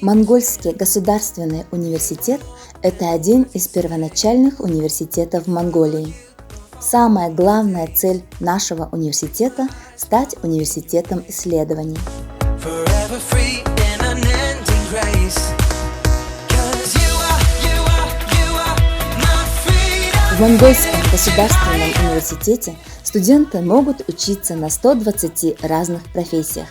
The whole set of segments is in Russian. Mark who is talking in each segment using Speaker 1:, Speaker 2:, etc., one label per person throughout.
Speaker 1: Монгольский государственный университет – это один из первоначальных университетов в Монголии. Самая главная цель нашего университета – стать университетом исследований. В Монгольском государственном университете студенты могут учиться на 120 разных профессиях.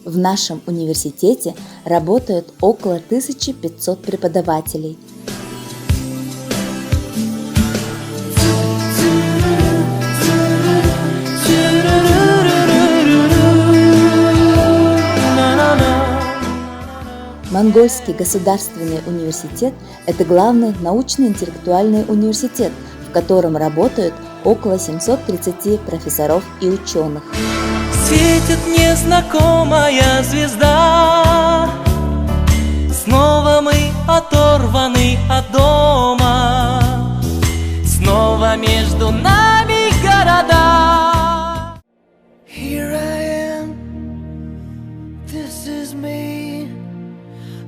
Speaker 1: В нашем университете работают около 1500 преподавателей. Монгольский государственный университет – это главный научно-интеллектуальный университет, в котором работают около 730 профессоров и ученых.
Speaker 2: Светит незнакомая звезда, снова мы оторваны от дома, снова между нами города. Here I am, this is me.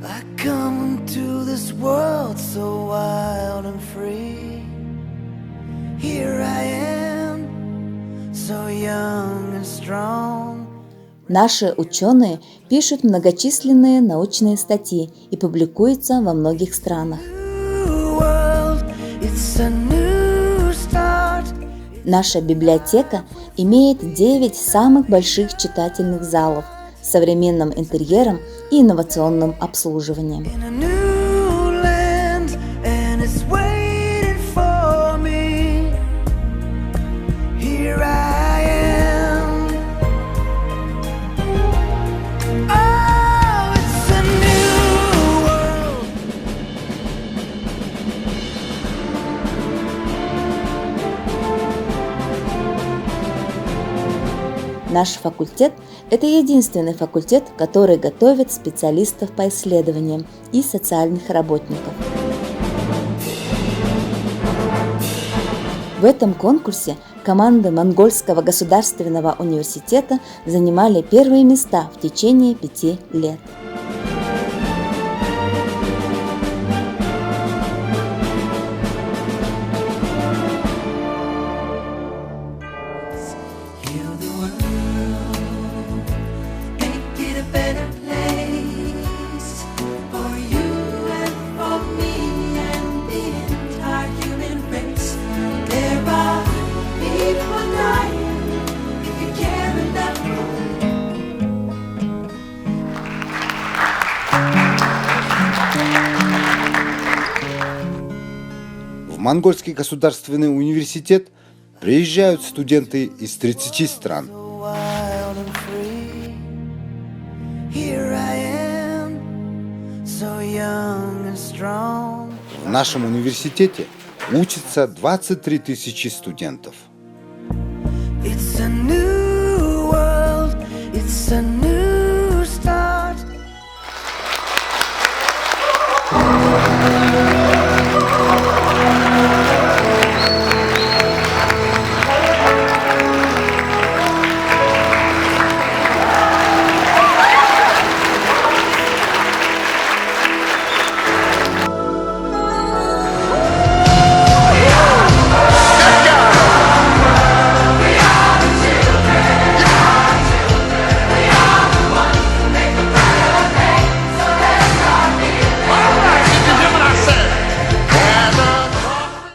Speaker 2: I come into this world so wild and free. Here I am, so young and strong.
Speaker 1: Наши ученые пишут многочисленные научные статьи и публикуются во многих странах. Наша библиотека имеет 9 самых больших читательных залов с современным интерьером и инновационным обслуживанием. Наш факультет – это единственный факультет, который готовит специалистов по исследованиям и социальных работников. В этом конкурсе команды Монгольского государственного университета занимали первые места в течение 5 лет.
Speaker 3: В Монгольский государственный университет приезжают студенты из 30 стран. В нашем университете учатся 23 тысячи студентов.
Speaker 2: It's a new world, it's a new